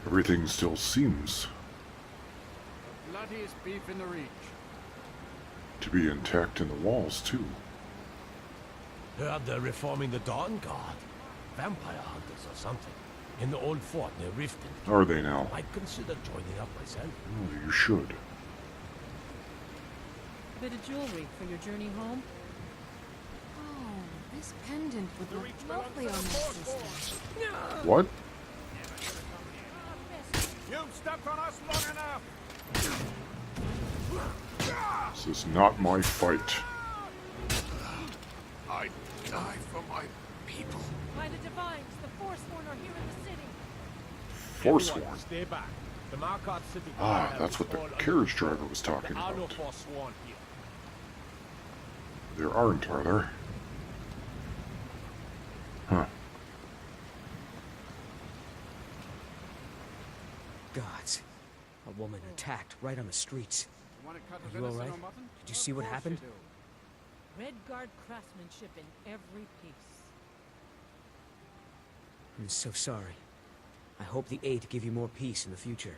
Everything still seems Bloodiest beef in the reach. to be intact in the walls, too. Heard they're reforming the Dawn Guard. Vampire hunters or something. In the old fort near Riften. Are they now? I'd consider joining up myself. Oh, you should. Bit of jewelry for your journey home? Oh, this pendant would look lovely on my sister. What? You've stepped on us long enough. This is not my fight. I die for my people. By the Divines, the Forsworn are here in the city. Forsworn. Everyone, stay back. The Markarth city. Ah, that's what the carriage driver was talking There are no about. Forsworn here. There aren't, are there? Huh. Gods. A woman attacked right on the streets. You want to cut Are you all right? Did you see what happened? Redguard craftsmanship in every piece. I'm so sorry. I hope the aid give you more peace in the future.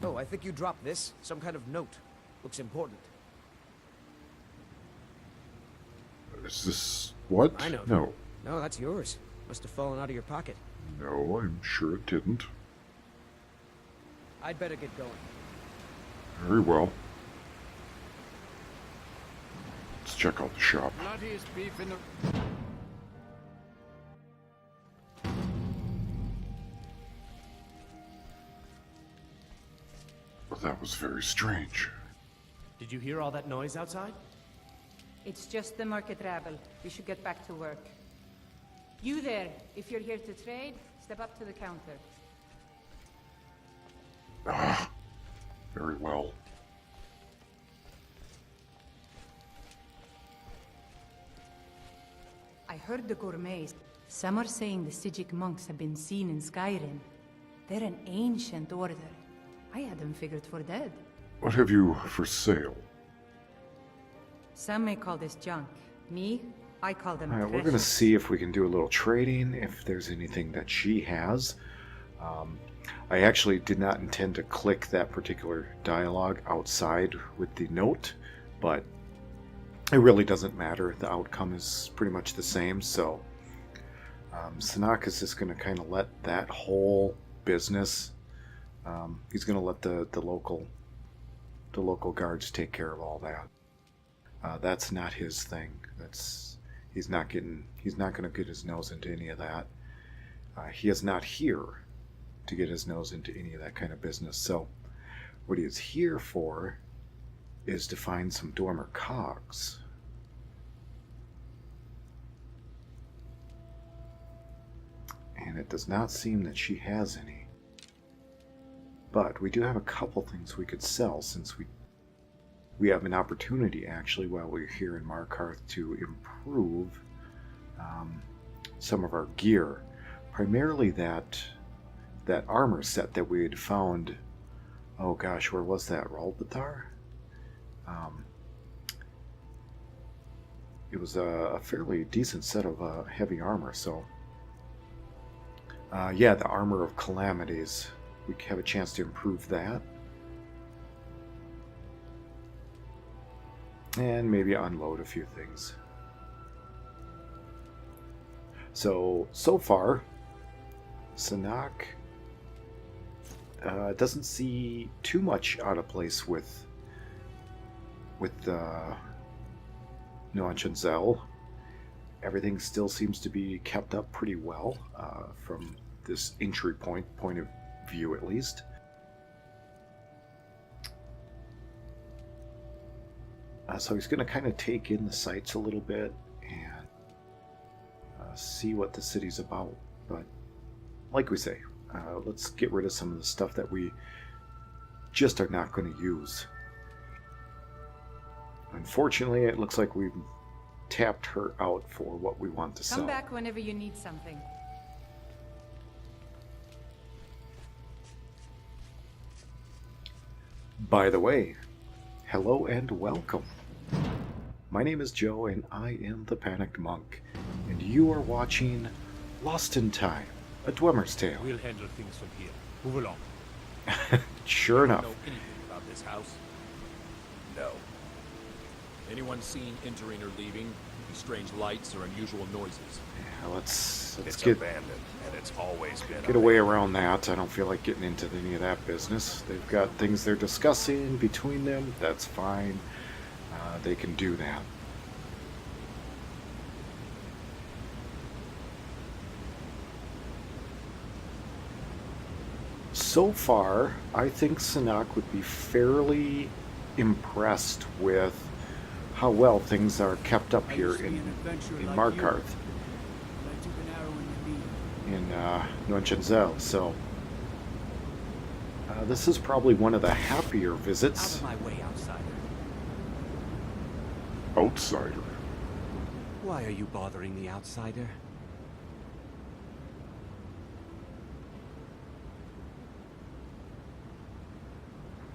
Oh, I think you dropped this. Some kind of note. Looks important. Is this... what? I know. No. No, that's yours. Must have fallen out of your pocket. No, I'm sure it didn't. I'd better get going. Very well. Let's check out the shop. Bloodiest beef in the... Well, that was very strange. Did you hear all that noise outside? It's just the market rabble. We should get back to work. You there, if you're here to trade, step up to the counter. Ah, very well. I heard the gourmets. Some are saying the Sijic monks have been seen in Skyrim. They're an ancient order. I had them figured for dead. What have you for sale? Some may call this junk. Me, I call them Alright, we're treasure. going to see if we can do a little trading, if there's anything that she has. I actually did not intend to click that particular dialogue outside with the note, but it really doesn't matter. The outcome is pretty much the same, so Szenac is just going to kind of let that whole business, he's going to let the local guards take care of all that. That's not his thing. He's not going to get his nose into any of that. He is not here to get his nose into any of that kind of business. So what he is here for is to find some Dwemer cogs. And it does not seem that she has any. But we do have a couple things we could sell, since we have an opportunity, actually, while we're here in Markarth, to improve some of our gear. Primarily that armor set that we had found. Oh gosh, where was that? Rolbathar? It was a fairly decent set of heavy armor, so yeah, the Armor of Calamities. We have a chance to improve that. And maybe unload a few things. So far, Szenac doesn't see too much out of place with Noanchenzel. Everything still seems to be kept up pretty well from this entry point of view, at least. So he's going to kind of take in the sights a little bit and see what the city's about. But like we say, let's get rid of some of the stuff that we just are not going to use. Unfortunately, it looks like we've tapped her out for what we want to sell. Come back whenever you need something. By the way, hello and welcome. My name is Joe, and I am the Panicked Monk, and you are watching Lost in Time, A Dwemer's tale. We'll handle things from here. Move along. Sure enough. Know anything about this house? No. Anyone seen entering or leaving? Any strange lights or unusual noises? Yeah, let's It's get abandoned, and it's always been get away around that. I don't feel like getting into any of that business. They've got things they're discussing between them. That's fine. They can do that. So far, I think Szenac would be fairly impressed with how well things are kept up here in Markarth, in Neuenschenzel. So this is probably one of the happier Out visits. of my way, outsider. Outsider. Why are you bothering the outsider?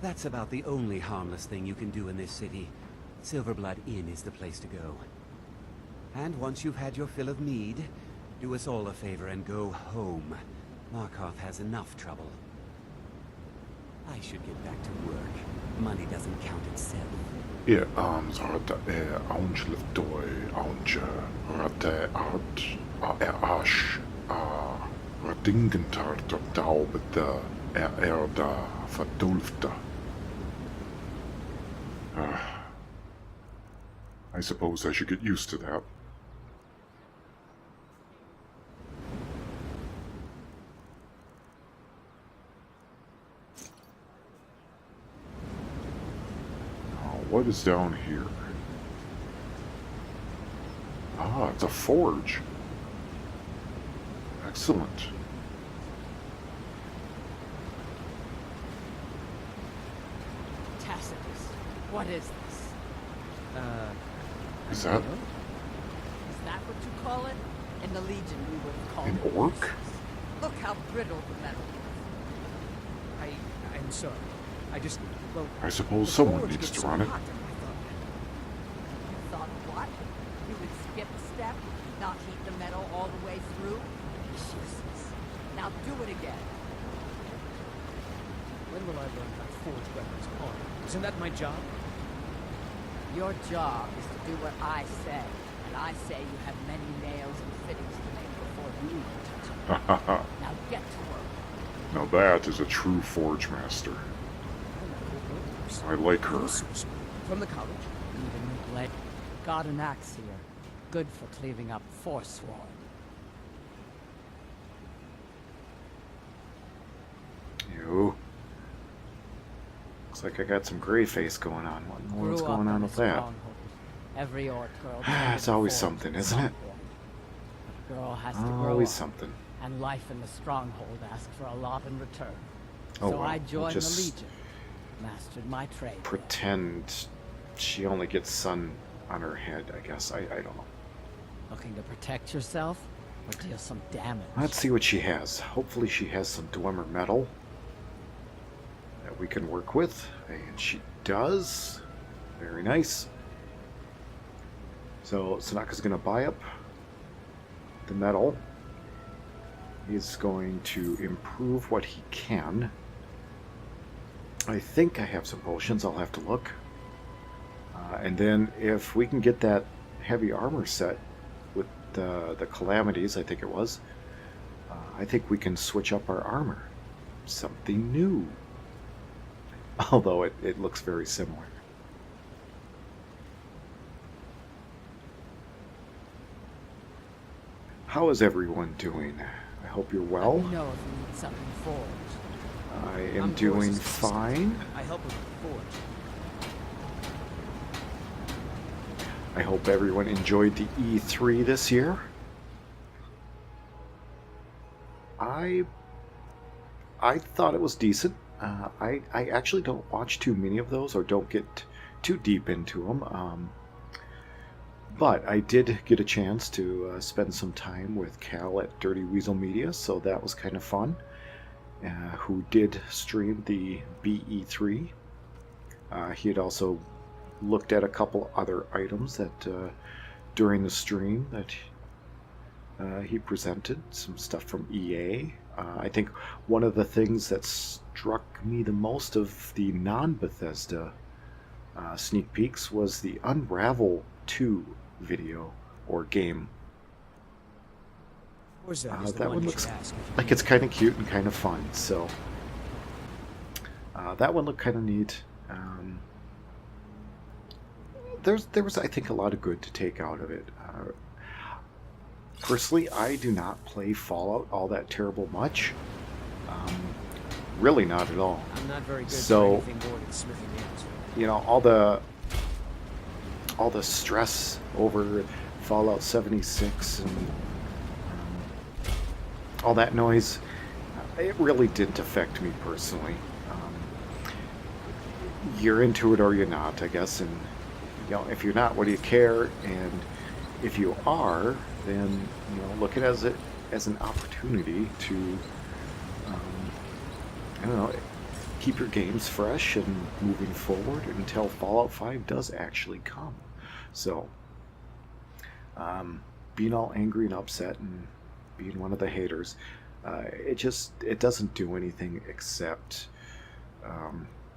That's about the only harmless thing you can do in this city. Silverblood Inn is the place to go. And once you've had your fill of mead, do us all a favor and go home. Markarth has enough trouble. I should get back to work. Money doesn't count itself. Arms are the ounce liftoi, ounce, rate art, ash, radingentart of daubete, erda, verdulfte. I suppose I should get used to that. What is down here? Ah, it's a forge. Excellent. Tacitus, what is this? Is that Is that what you call it? In the Legion, we would have called an it orc? pieces. Look how brittle the metal is. I'm sorry. I just... well... I suppose someone needs to run it. You thought what? You would skip a step, not heat the metal all the way through? Useless. Now do it again. When will I learn how to forge weapons on? Isn't that my job? Your job is to do what I say, and I say you have many nails and fittings to make before you touch them. Now get to work. Now that is a true forge master. I like her. From the college? Even lead. Got an axe here. Good for cleaving up forsworn. You. Looks like I got some gray face going on. What's Grew up going on in with a that? stronghold. Every orc girl. It's always something, isn't it? A girl has to grow Always up, something. and life in the stronghold asks for a lot in return. Oh, so well, I we'll joined the just Legion, mastered my trade. there. Pretend she only gets sun on her head, I guess. I don't know. Looking to protect yourself or deal some damage? Let's see what she has. Hopefully she has some Dwemer metal that we can work with. And she does. Very nice. So Szenac is going to buy up the metal. He's going to improve what he can. I think I have some potions. I'll have to look. And then if we can get that heavy armor set with the calamities, I think it was, I think we can switch up our armor. Something new. Although it looks very similar. How is everyone doing? I hope you're well. Let me know if you need something forged. I am I'm doing Cory's assistant. fine. I help with the forge. I hope everyone enjoyed the E3 this year. I thought it was decent. I actually don't watch too many of those or don't get too deep into them. But I did get a chance to spend some time with Cal at Dirty Weasel Media, so that was kind of fun. Who did stream the BE3. He had also looked at a couple other items that during the stream that he presented some stuff from EA. I think one of the things that struck me the most of the non-Bethesda sneak peeks was the Unravel 2 video or game. That one looks like it's kind of cute and kind of fun, so that one looked kind of neat. There was, I think, a lot of good to take out of it. Personally, I do not play Fallout all that terrible much. Really not at all. I'm not very good So, for anything more than smithing nails. you know, all the stress over Fallout 76 and all that noise, it really didn't affect me personally. You're into it or you're not, I guess, and you know, if you're not, what do you care? And if you are, then you know, look at it as an opportunity to I don't know, keep your games fresh and moving forward until Fallout 5 does actually come. So being all angry and upset and being one of the haters, it doesn't do anything except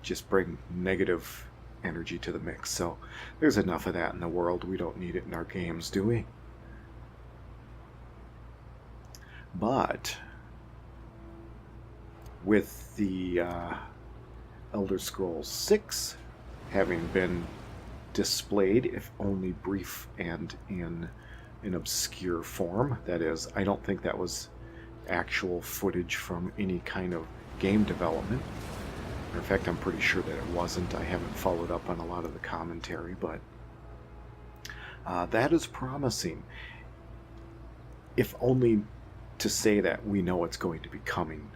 just bring negative energy to the mix. So there's enough of that in the world. We don't need it in our games, do we? But with the Elder Scrolls 6 having been displayed, if only brief and in an obscure form, that is, I don't think that was actual footage from any kind of game development. In fact, I'm pretty sure that it wasn't. I haven't followed up on a lot of the commentary, but that is promising. If only to say that we know it's going to be coming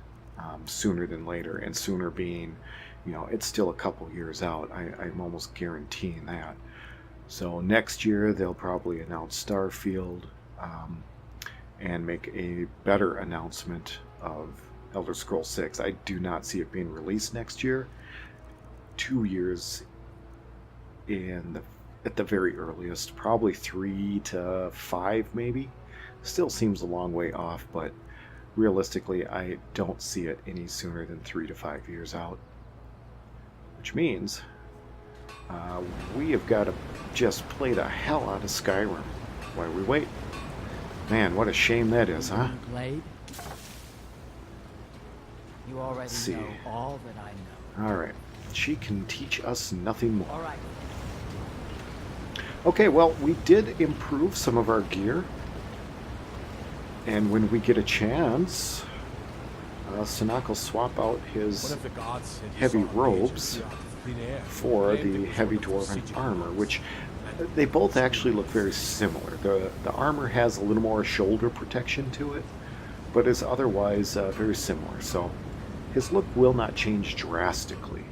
sooner than later, and sooner being, you know, it's still a couple years out. I'm almost guaranteeing that. So next year they'll probably announce Starfield and make a better announcement of Elder Scrolls 6. I do not see it being released next year. 2 years at the very earliest, probably 3 to 5 maybe. Still seems a long way off, but realistically I don't see it any sooner than 3 to 5 years out. Which means we have got to just play the hell out of Skyrim while we wait. Man, what a shame that is, huh? Blade? You already know all that I know. Alright. She can teach us nothing more. All right. Okay, well, we did improve some of our gear. And when we get a chance, Szenac will swap out his heavy robes for the heavy dwarven armor, which they both actually look very similar. The armor has a little more shoulder protection to it, but is otherwise very similar. So his look will not change drastically.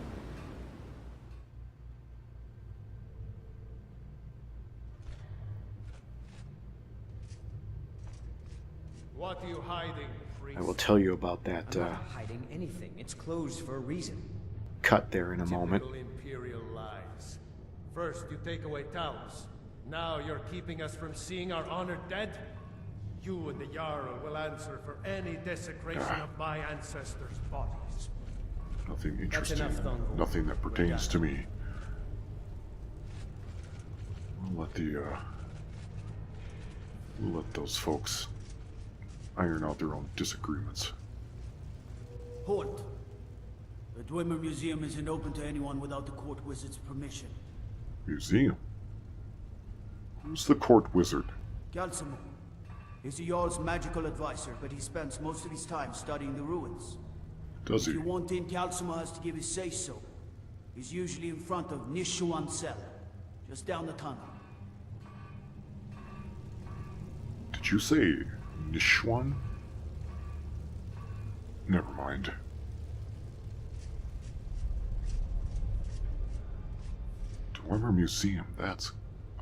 What are you hiding, priest? I will tell you about that I'm not hiding anything. It's closed for a reason. cut there in a moment. Typical Imperial lies. First you take away towns. Now you're keeping us from seeing our honored dead? You and the Jarl will answer for any desecration of my ancestors' bodies. Nothing interesting. enough, Thungle. Nothing that pertains to me. We'll let those folks iron out their own disagreements. Halt! The Dwemer Museum isn't open to anyone without the court wizard's permission. Museum? Who's the court wizard? Galsamo. He's the Jarl's magical advisor, but he spends most of his time studying the ruins. Does If he? you want in, Galsamo has to give his say-so. He's usually in front of Nishuan Cell, just down the tunnel. Did you say Nishwan? Never mind. Dwemer Museum,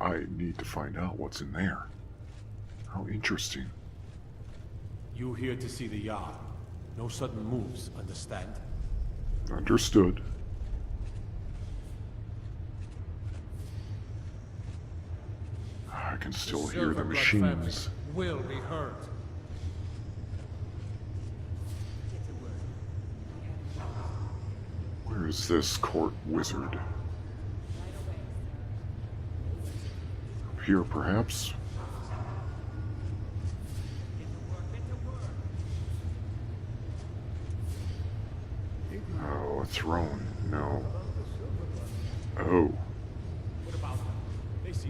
I need to find out what's in there. How interesting. You here to see the Jarl. No sudden moves, understand? Understood. I can still hear the Silverblood machines. family, will be heard. Where is this court wizard? Up here, perhaps? Oh, a throne. No. Oh.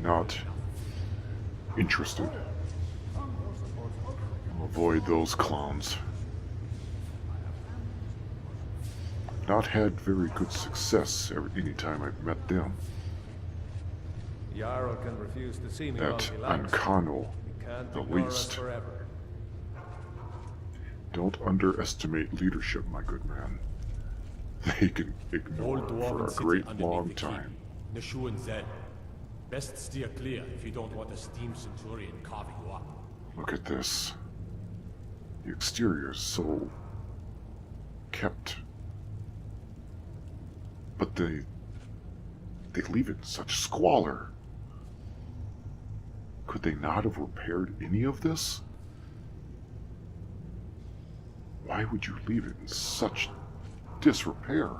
Not interested. I'll avoid those clowns. Not had very good success any time I've met them. Jarl can refuse to see me That while he likes. Uncano, He can't the ignore us least. forever. Don't underestimate leadership, my good man. They can ignore Old for Dwarven a city great underneath long the time. keep. Nashu and Zed. Best steer clear if you don't want a steam centurion carving you up. Look at this. The exterior is so kept. But they leave it in such squalor. Could they not have repaired any of this? Why would you leave it in such disrepair?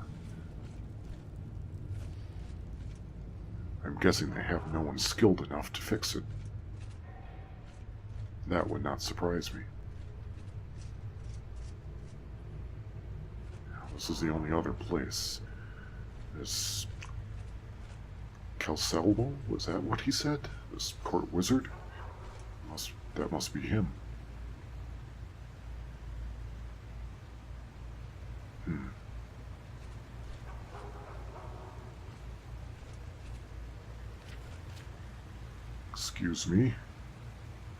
I'm guessing they have no one skilled enough to fix it. That would not surprise me. This is the only other place. This Kelselmo? Was that what he said? This court wizard? That must be him. Excuse me?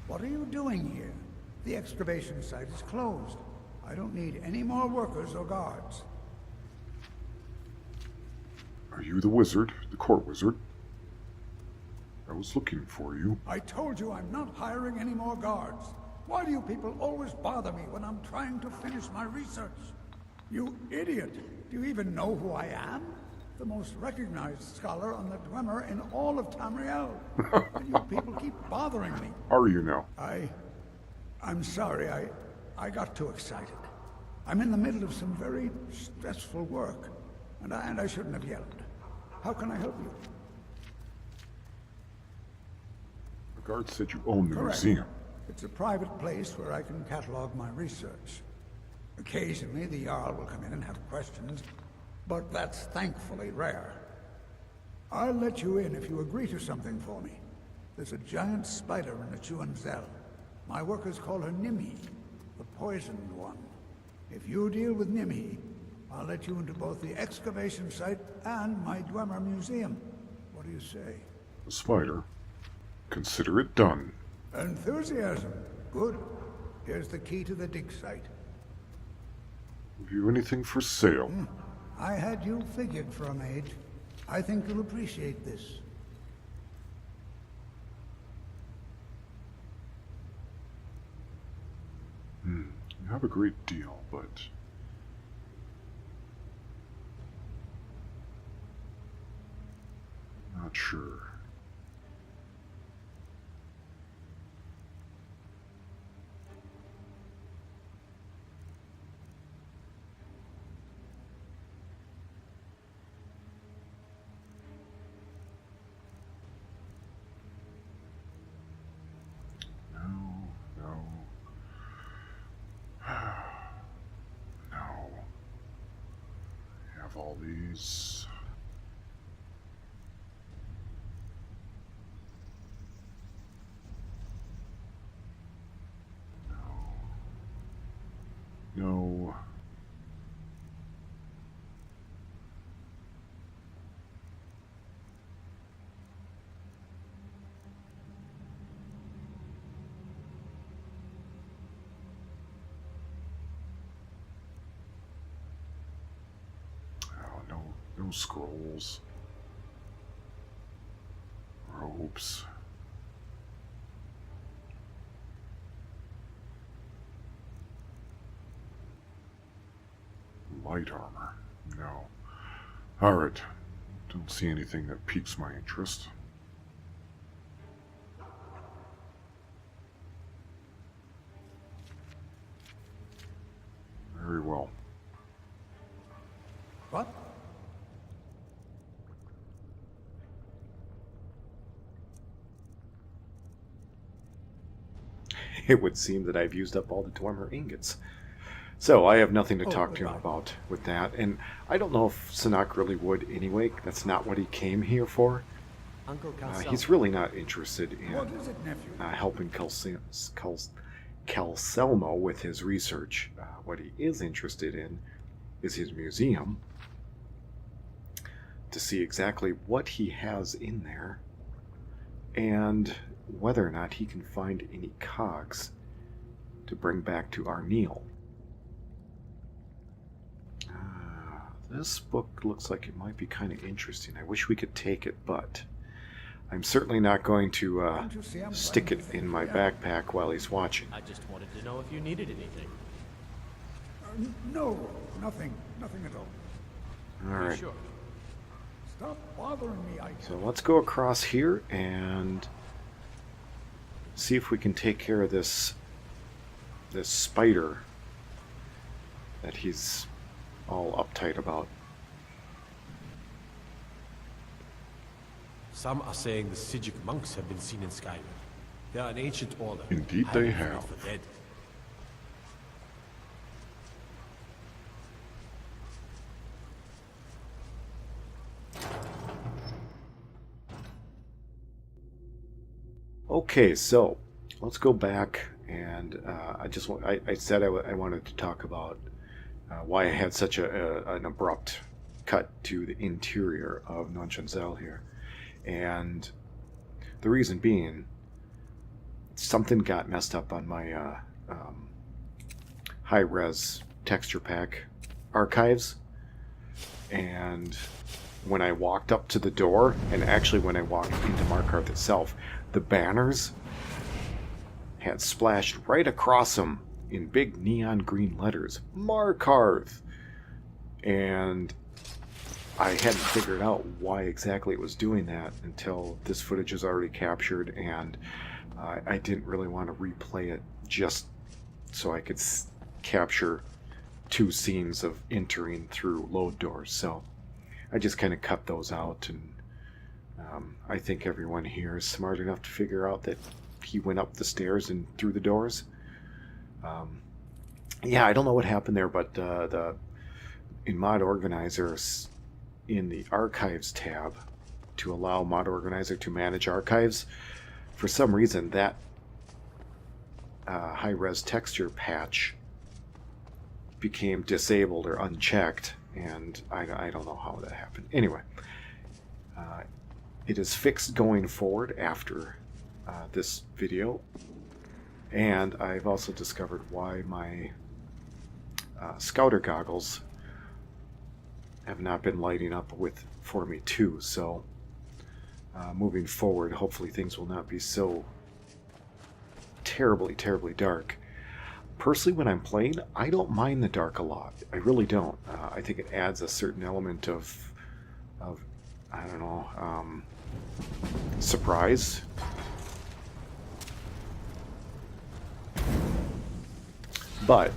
What are you doing here? The excavation site is closed. I don't need any more workers or guards. Are you the wizard? The court wizard? I was looking for you. I told you I'm not hiring any more guards. Why do you people always bother me when I'm trying to finish my research? You idiot! Do you even know who I am? The most recognized scholar on the Dwemer in all of Tamriel. And you people keep bothering me. Are you now? I'm sorry, I got too excited. I'm in the middle of some very stressful work, and I shouldn't have yelled. How can I help you? The guard said you own the Correct. museum. It's a private place where I can catalog my research. Occasionally, the Jarl will come in and have questions, but that's thankfully rare. I'll let you in if you agree to something for me. There's a giant spider in the Chuanzel. My workers call her Nimhi, the poisoned one. If you deal with Nimhi, I'll let you into both the excavation site and my Dwemer museum. What do you say? The spider. Consider it done. Enthusiasm. Good. Here's the key to the dig site. Have you anything for sale? I had you figured for a mage. I think you'll appreciate this. You have a great deal, but... not sure. All these. No. No scrolls. Robes. Light armor. No. Alright. Don't see anything that piques my interest. Very well. What? It would seem that I've used up all the Dwemer ingots. So I have nothing to talk to him about with that. And I don't know if Szenac really would anyway. That's not what he came here for. Uncle He's really not interested in What is it, nephew? helping Calselmo with his research. What he is interested in is his museum, to see exactly what he has in there and whether or not he can find any cogs to bring back to Arneal. This book looks like it might be kind of interesting. I wish we could take it, but I'm certainly not going to stick it in my backpack while he's watching. I just wanted to know if you needed anything. No, nothing at all. All right. Sure. Stop bothering me, I So let's go across here and see if we can take care of this spider that he's all uptight about. Some are saying the Szenac monks have been seen in Skyrim. They are an ancient order. Indeed highly they feared have. for dead. Okay, so let's go back and I said I wanted to talk about why I had such an abrupt cut to the interior of Nonchanzel here, and the reason being something got messed up on my high-res texture pack archives, and when I walked up to the door, and actually when I walked into Markarth itself, the banners had splashed right across them in big neon green letters, Markarth. And I hadn't figured out why exactly it was doing that until this footage is already captured, and I didn't really want to replay it just so I could capture two scenes of entering through load doors. So I just kind of cut those out, and I think everyone here is smart enough to figure out that he went up the stairs and through the doors. Yeah, I don't know what happened there, but in Mod Organizer, in the Archives tab, to allow Mod Organizer to manage archives, for some reason that high-res texture patch became disabled or unchecked, and I don't know how that happened. Anyway, it is fixed going forward after this video, and I've also discovered why my scouter goggles have not been lighting up for me too. So moving forward, hopefully things will not be so terribly dark. Personally, when I'm playing, I don't mind the dark a lot. I really don't. I think it adds a certain element of I don't know, surprise. But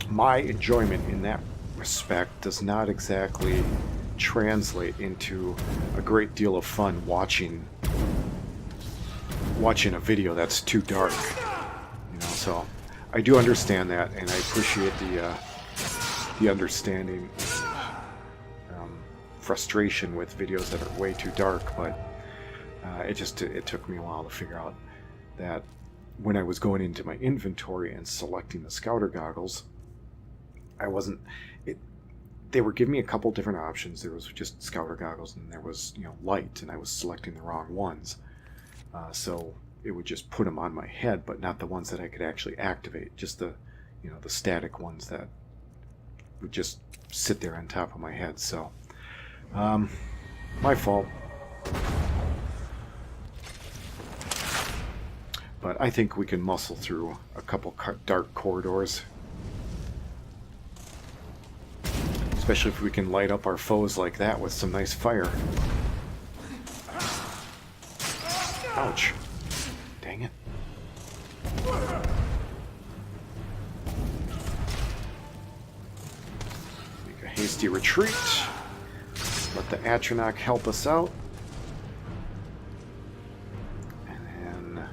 my enjoyment in that respect does not exactly translate into a great deal of fun watching a video that's too dark. You know, so I do understand that, and I appreciate the understanding, frustration with videos that are way too dark, but it took me a while to figure out that when I was going into my inventory and selecting the scouter goggles, they were giving me a couple different options. There was just scouter goggles, and there was, light, and I was selecting the wrong ones. So it would just put them on my head, but not the ones that I could actually activate, just the static ones that would just sit there on top of my head. So my fault. But I think we can muscle through a couple dark corridors. Especially if we can light up our foes like that with some nice fire. Ouch. Dang it. hasty retreat. Let the Atronach help us out. And then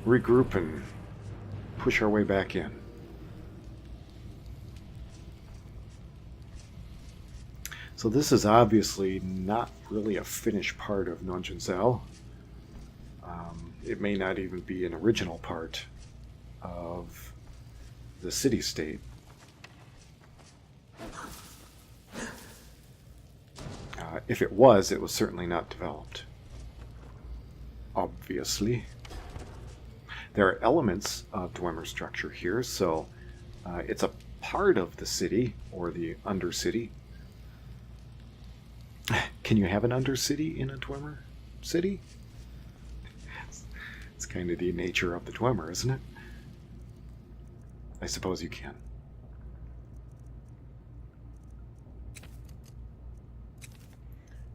regroup and push our way back in. So this is obviously not really a finished part of Nonjinzel. It may not even be an original part of the city-state. If it was certainly not developed. Obviously. There are elements of Dwemer structure here, so it's a part of the city, or the Undercity. Can you have an Undercity in a Dwemer city? It's kind of the nature of the Dwemer, isn't it? I suppose you can.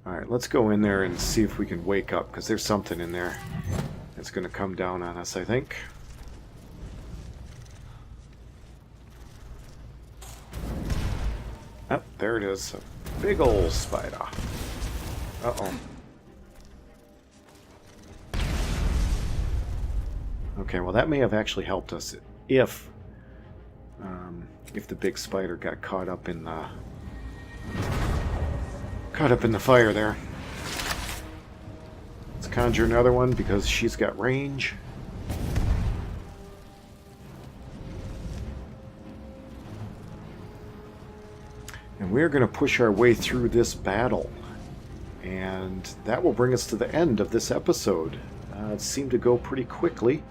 Alright, let's go in there and see if we can wake up, because there's something in there that's going to come down on us, I think. Oh, there it is. A big old spider. Uh-oh. Okay, well that may have actually helped us if the big spider got caught up in the fire there. Let's conjure another one because she's got range. And we're going to push our way through this battle. And that will bring us to the end of this episode. It seemed to go pretty quickly.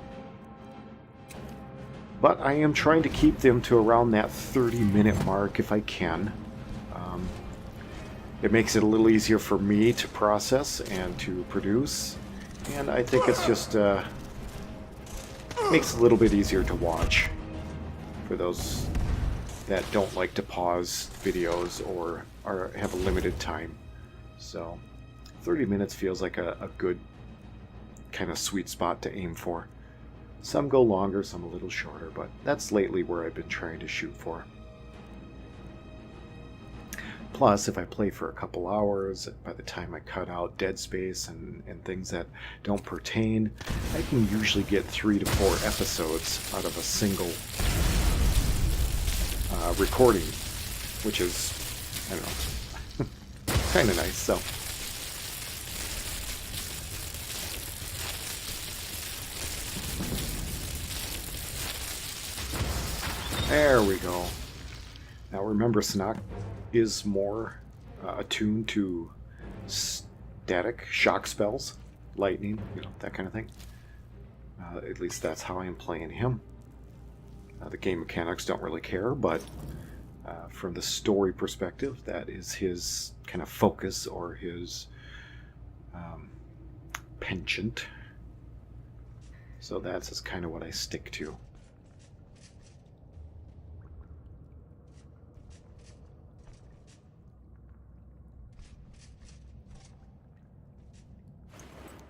But I am trying to keep them to around that 30-minute mark if I can. It makes it a little easier for me to process and to produce. And I think it's just makes it a little bit easier to watch for those that don't like to pause videos or have a limited time. So 30 minutes feels like a good kind of sweet spot to aim for. Some go longer, some a little shorter, but that's lately where I've been trying to shoot for. Plus, if I play for a couple hours, by the time I cut out dead space and things that don't pertain, I can usually get 3 to 4 episodes out of a single recording, which is, I don't know, kind of nice. So there we go. Now remember, Szenac is more attuned to static shock spells, lightning, that kind of thing. At least that's how I'm playing him. The game mechanics don't really care, but from the story perspective, that is his kind of focus or his penchant. So that's kind of what I stick to.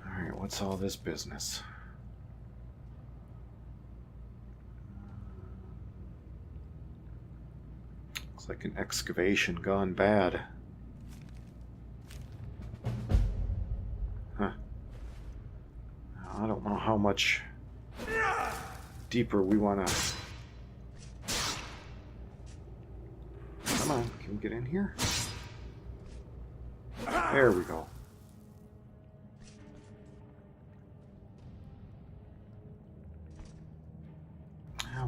Alright, what's all this business? Looks like an excavation gone bad. Huh. I don't know how much deeper we want to... Come on, can we get in here? There we go.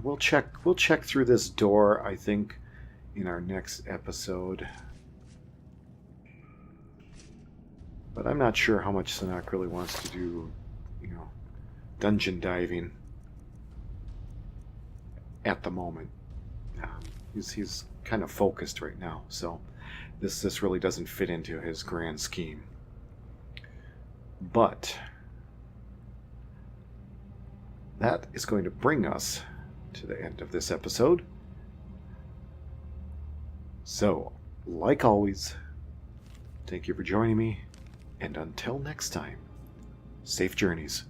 We'll check through this door, I think, in our next episode. But I'm not sure how much Szenac really wants to do, dungeon diving at the moment. He's kind of focused right now, so this really doesn't fit into his grand scheme. But that is going to bring us to the end of this episode. So, like always, thank you for joining me, and until next time, safe journeys.